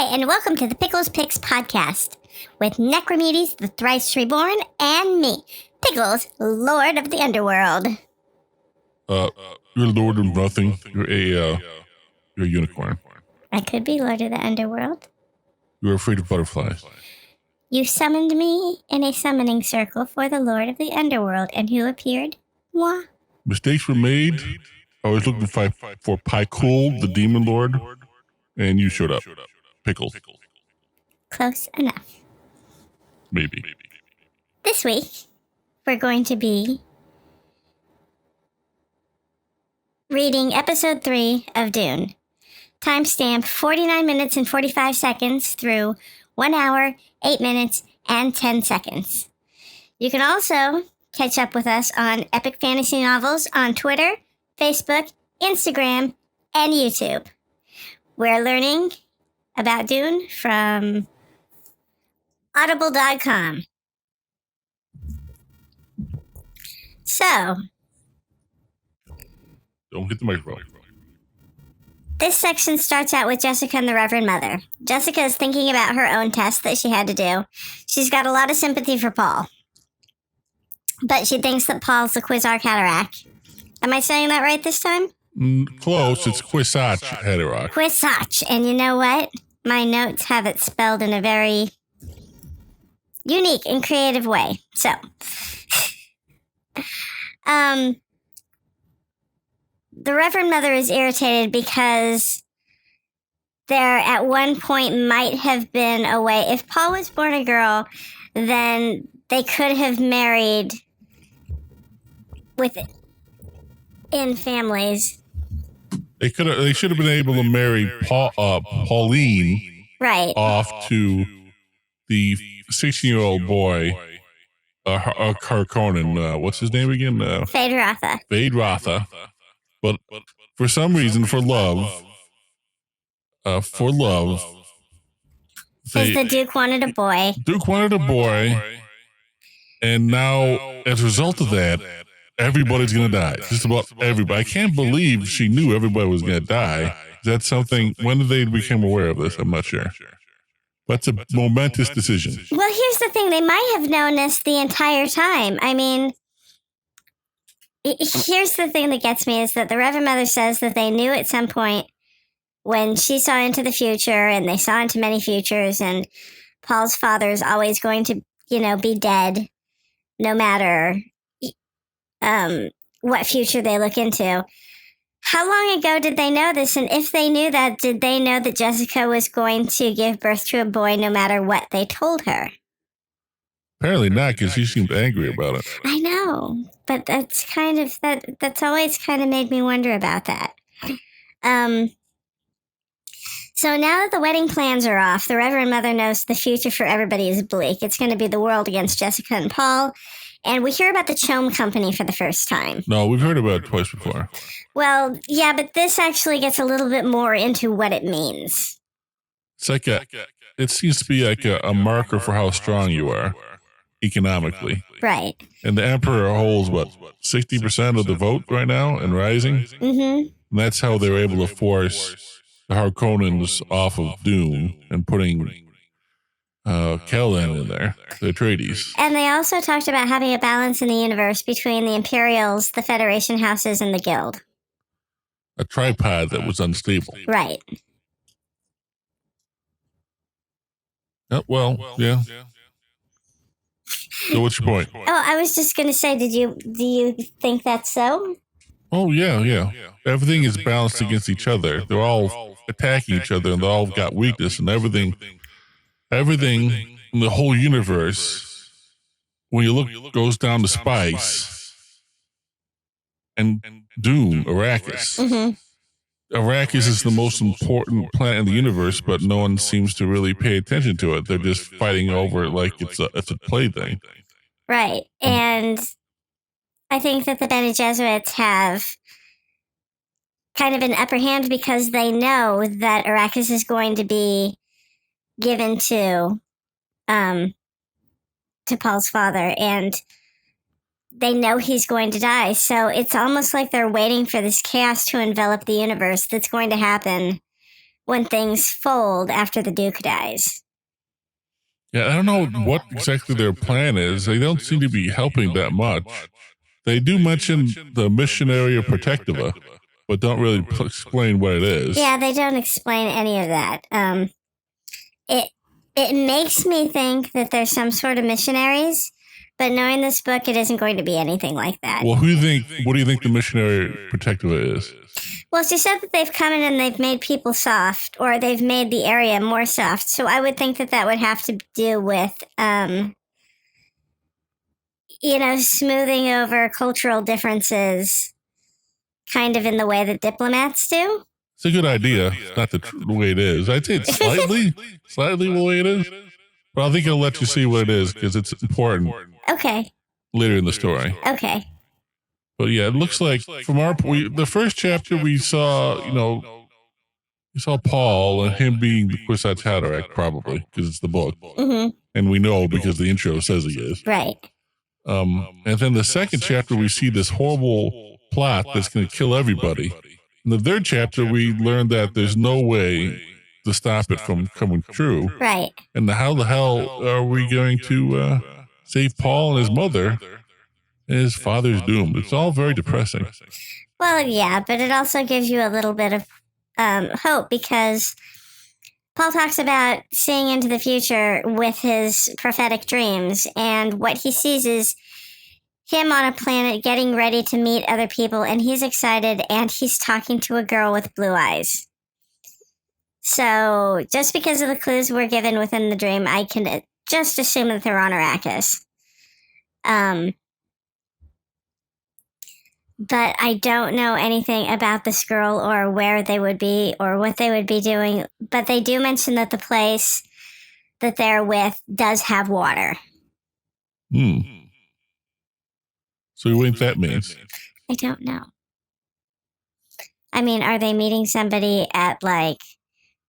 Hi, and welcome to the Pickles Picks podcast with Necromedes the Thrice-Reborn and me, Pickles, Lord of the Underworld. You're Lord of Nothing. You're a unicorn. I could be Lord of the Underworld. You're afraid of butterflies. You summoned me in a summoning circle for the Lord of the Underworld, and who appeared? Moi. Mistakes were made. I was looking for Pickles, the demon lord, and you showed up. Pickles. Close enough. Maybe. This week, we're going to be reading episode 3 of Dune. Timestamp 49 minutes and 45 seconds through 1 hour, 8 minutes, and 10 seconds. You can also catch up with us on Epic Fantasy Novels on Twitter, Facebook, Instagram, and YouTube. We're learning about Dune from Audible.com. So, Don't hit the microphone. this section starts out with Jessica and the Reverend Mother. Jessica is thinking about her own test that she had to do. She's got a lot of sympathy for Paul, but she thinks that Paul's the Quizarch Haderach. Am I saying that right this time? Close. It's Quizarch Haderach. Quizarch. And you know what? My notes have it spelled in a very unique and creative way. So, the Reverend Mother is irritated because there at one point might have been a way. If Paul was born a girl, then they could have married in families. They should have been able to marry Pauline Right. off to the 16-year-old boy, Harkonnen. What's his name again? Fade Rotha. But for some reason, for love, Because the Duke wanted a boy. Duke wanted a boy, and now as a result of that, everybody's going to die. Just about everybody. I can't believe she knew everybody was going to die. Is that something? When did they become aware of this? I'm not sure. That's a momentous decision. Well, here's the thing. They might have known this the entire time. I mean, here's the thing that gets me is that the Reverend Mother says that they knew at some point when she saw into the future, and they saw into many futures, and Paul's father is always going to, be dead no matter what future they look into. How long ago did they know this? And if they knew that, did they know that Jessica was going to give birth to a boy no matter what they told her? Apparently not, because she seemed angry about it. I know, but that's always kind of made me wonder about that. So now that the wedding plans are off, the Reverend Mother knows the future for everybody is bleak. It's going to be the world against Jessica and Paul. And we hear about the Chome Company for the first time. No, we've heard about it twice before. Well, yeah, but this actually gets a little bit more into what it means. It's like it seems to be like a marker for how strong you are economically. Right. And the Emperor holds, 60% of the vote right now and rising? Mm-hmm. And that's how they were able to force the Harkonnens off of Dune and putting Kellan in there, the Atreides. And they also talked about having a balance in the universe between the Imperials, the Federation houses, and the Guild. A tripod that was unstable. Right. Well, yeah. So what's your point? Oh, I was just going to say, do you think that's so? Oh, yeah. Everything is balanced against each other. They're all attacking each other, and they all got weakness, and everything in the whole universe, when you look, goes down to spice and Dune, Arrakis. Mm-hmm. Arrakis is the most important planet in the universe, but no one seems to really pay attention to it. They're just fighting over it like it's a plaything. Right. And I think that the Bene Gesserits have kind of an upper hand because they know that Arrakis is going to be given to Paul's father, and they know he's going to die. So it's almost like they're waiting for this chaos to envelop the universe that's going to happen when things fold after the Duke dies. Yeah, I don't know what exactly their plan is. They don't seem to be helping that much. They do mention the missionary of Protectiva, but don't really explain what it is. Yeah, they don't explain any of that. It makes me think that there's some sort of missionaries, but knowing this book, it isn't going to be anything like that. Well, what do you think the missionary Protectiva is? Well, she said that they've come in and they've made people soft, or they've made the area more soft. So I would think that that would have to do with, smoothing over cultural differences, kind of in the way that diplomats do. It's a good idea. It's not the way it is. I'd say it's slightly the way it is. But I think it'll let you see what it is because it's important. Okay. Later in the story. Okay. But yeah, it looks like from the first chapter we saw, we saw Paul and him being the Kwisatz Haderach probably because it's the book, and we know because the intro says he is. Right. And then the second chapter we see this horrible plot that's going to kill everybody. In the third chapter, we learned that there's no way to stop it from coming true. Right. And how the hell are we going to save Paul and his mother and his father's doomed? It's all very depressing. Well, yeah, but it also gives you a little bit of hope because Paul talks about seeing into the future with his prophetic dreams, and what he sees is him on a planet getting ready to meet other people, and he's excited, and he's talking to a girl with blue eyes. So, just because of the clues we're given within the dream, I can just assume that they're on Arrakis. But I don't know anything about this girl or where they would be or what they would be doing. But they do mention that the place that they're with does have water. So what do you think that means? I don't know. I mean, are they meeting somebody at like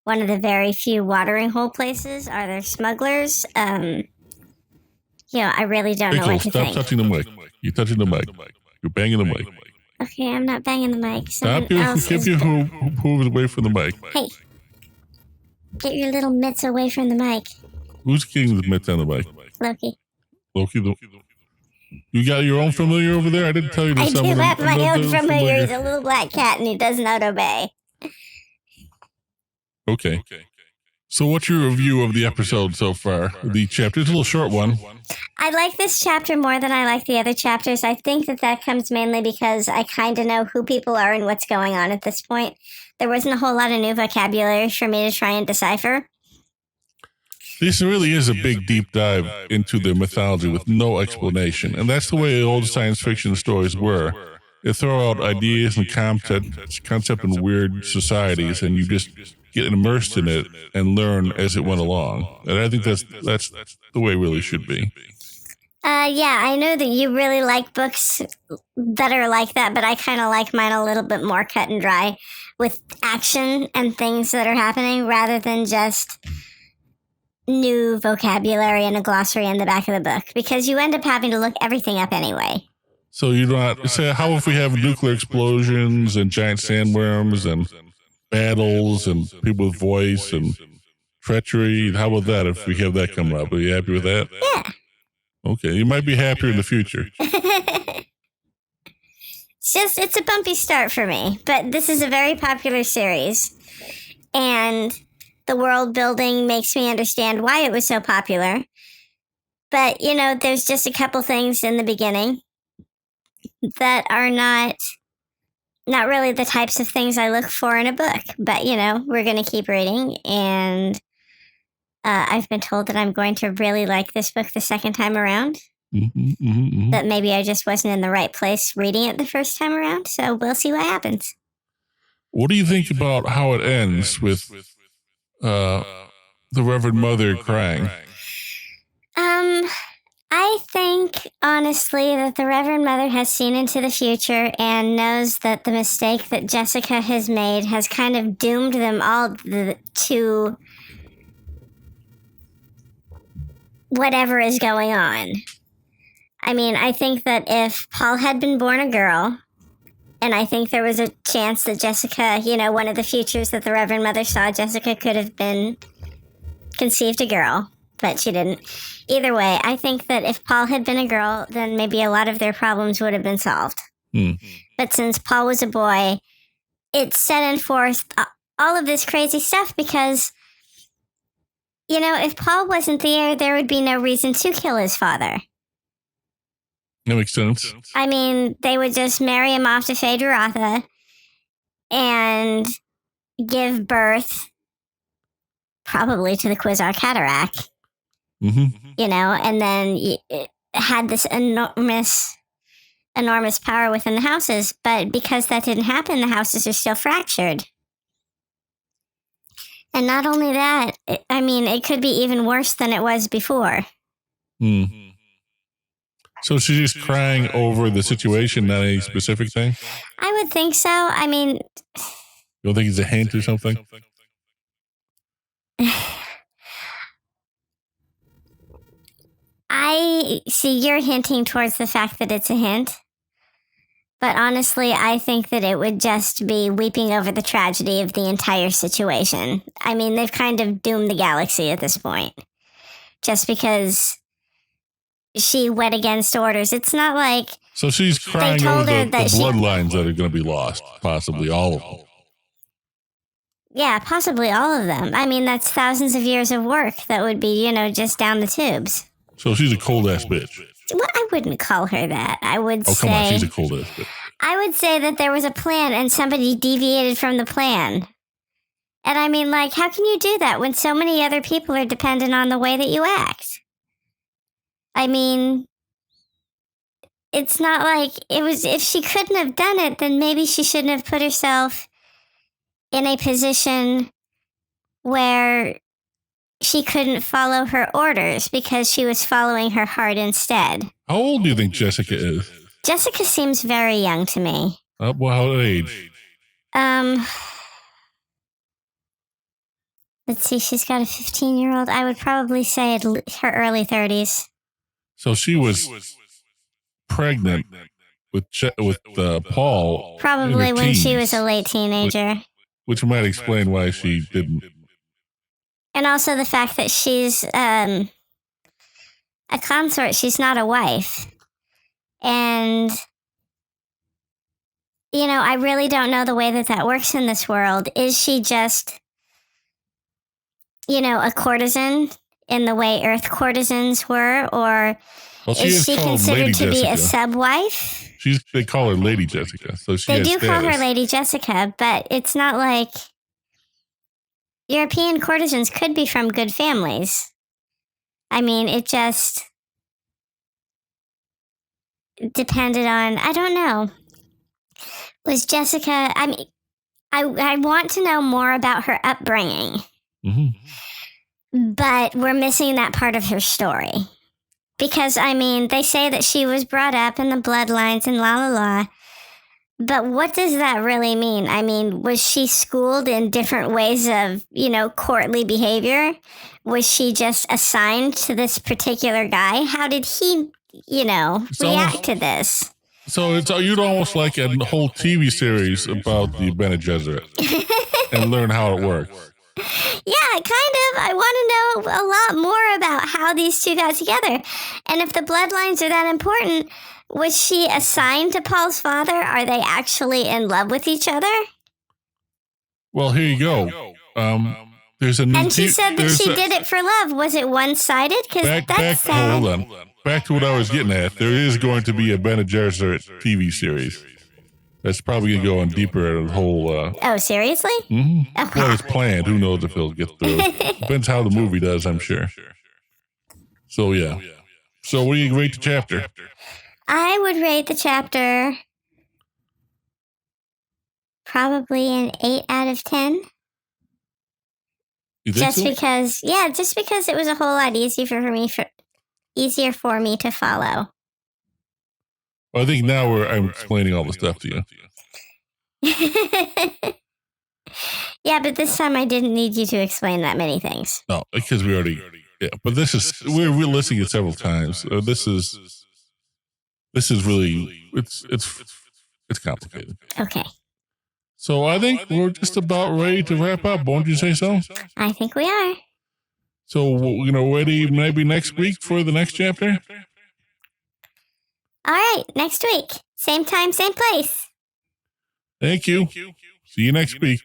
one of the very few watering hole places? Are there smugglers? I really don't know what to think. Stop touching the mic. You're touching the mic. You're banging the mic. Okay, I'm not banging the mic. Stop you who's away from the mic. Hey, get your little mitts away from the mic. Who's getting the mitts on the mic? Loki. You got your own familiar over there? I didn't tell you this. I do have my own familiar. He's a little black cat and he does not obey. Okay. So what's your review of the episode so far? The chapter? It's a little short one. I like this chapter more than I like the other chapters. I think that comes mainly because I kind of know who people are and what's going on at this point. There wasn't a whole lot of new vocabulary for me to try and decipher. This really is a big deep dive into their mythology with no explanation. And that's the way old science fiction stories were. They throw out ideas and concept in weird societies, and you just get immersed in it and learn as it went along. And I think that's the way it really should be. Yeah, I know that you really like books that are like that, but I kind of like mine a little bit more cut and dry with action and things that are happening rather than just new vocabulary and a glossary in the back of the book, because you end up having to look everything up anyway. So you don't say, how if we have nuclear explosions and giant sandworms and battles and people with voice and treachery? How about that if we have that coming up? Are you happy with that? Yeah. Okay, you might be happier in the future. It's a bumpy start for me, but this is a very popular series, and the world building makes me understand why it was so popular. But, there's just a couple things in the beginning that are not really the types of things I look for in a book. But, we're going to keep reading, and I've been told that I'm going to really like this book the second time around. That maybe I just wasn't in the right place reading it the first time around. So we'll see what happens. What do you think about how it ends with the Reverend Mother crying? I think, honestly, that the Reverend Mother has seen into the future and knows that the mistake that Jessica has made has kind of doomed them all to whatever is going on. I mean, I think that if Paul had been born a girl And I think there was a chance that Jessica, one of the futures that the Reverend Mother saw, Jessica could have been conceived a girl, but she didn't. Either way, I think that if Paul had been a girl, then maybe a lot of their problems would have been solved. But since Paul was a boy, it set forth all of this crazy stuff because, if Paul wasn't there would be no reason to kill his father. That makes sense. I mean, they would just marry him off to Phaedra and give birth probably to the Quasar Cataract. And then it had this enormous power within the houses. But because that didn't happen, the houses are still fractured. And not only that, it could be even worse than it was before. So she's just crying over the situation, not any specific thing? I would think so. You don't think it's a hint or something? I see you're hinting towards the fact that it's a hint. But honestly, I think that it would just be weeping over the tragedy of the entire situation. They've kind of doomed the galaxy at this point. Just because she went against orders. It's not like... So she's crying over the bloodlines that are going to be lost. Possibly all of them. Yeah, possibly all of them. That's thousands of years of work that would be, just down the tubes. So she's a cold-ass bitch. Well, I wouldn't call her that. I would say... Oh, come on, she's a cold-ass bitch. I would say that there was a plan and somebody deviated from the plan. And how can you do that when so many other people are dependent on the way that you act? It's not like it was... If she couldn't have done it, then maybe she shouldn't have put herself in a position where she couldn't follow her orders because she was following her heart instead. How old do you think Jessica is? Jessica seems very young to me. What age? Let's see, she's got a 15-year-old. I would probably say her early 30s. So she was pregnant with Paul. Probably when she was a late teenager. Which might explain why she didn't. And also the fact that she's a consort, she's not a wife. And, I really don't know the way that works in this world. Is she just, a courtesan in the way Earth courtesans were? Or is she considered to be a sub-wife? They call her Lady Jessica. So they do call her Lady Jessica, but it's not like... European courtesans could be from good families. It just depended on, I don't know. Was Jessica, I want to know more about her upbringing. But we're missing that part of her story. Because, they say that she was brought up in the bloodlines and la la la. But what does that really mean? Was she schooled in different ways of, courtly behavior? Was she just assigned to this particular guy? How did he, react to this? So you'd almost like a whole TV series about the Bene Gesserit and learn how it works. Yeah, kind of. I want to know a lot more about how these two got together. And if the bloodlines are that important... Was she assigned to Paul's father? Are they actually in love with each other? Well, here you go. There's a new and she said that she did it for love. Was it one-sided? Because hold on. Back to what I was getting at. There is going to be a Bene Gesserit TV series. That's probably going to go on deeper at the whole... Oh, seriously? Mm-hmm. Okay. Well, it's planned. Who knows if it'll get through. Depends how the movie does, I'm sure. So, yeah. So, what do you rate the chapter? I would rate the chapter probably an 8 out of 10. You think just because it was a whole lot easier for me to follow. Well, I think now I'm explaining all the stuff to you. Yeah, but this time I didn't need you to explain that many things. No, because we already. Yeah, but we're listening it several times. This is really it's It's complicated. Okay. So I think we're just about ready to wrap up. Won't you say so? I think we are. So, ready maybe next week for the next chapter? All right, next week. Same time, same place. Thank you. See you next week.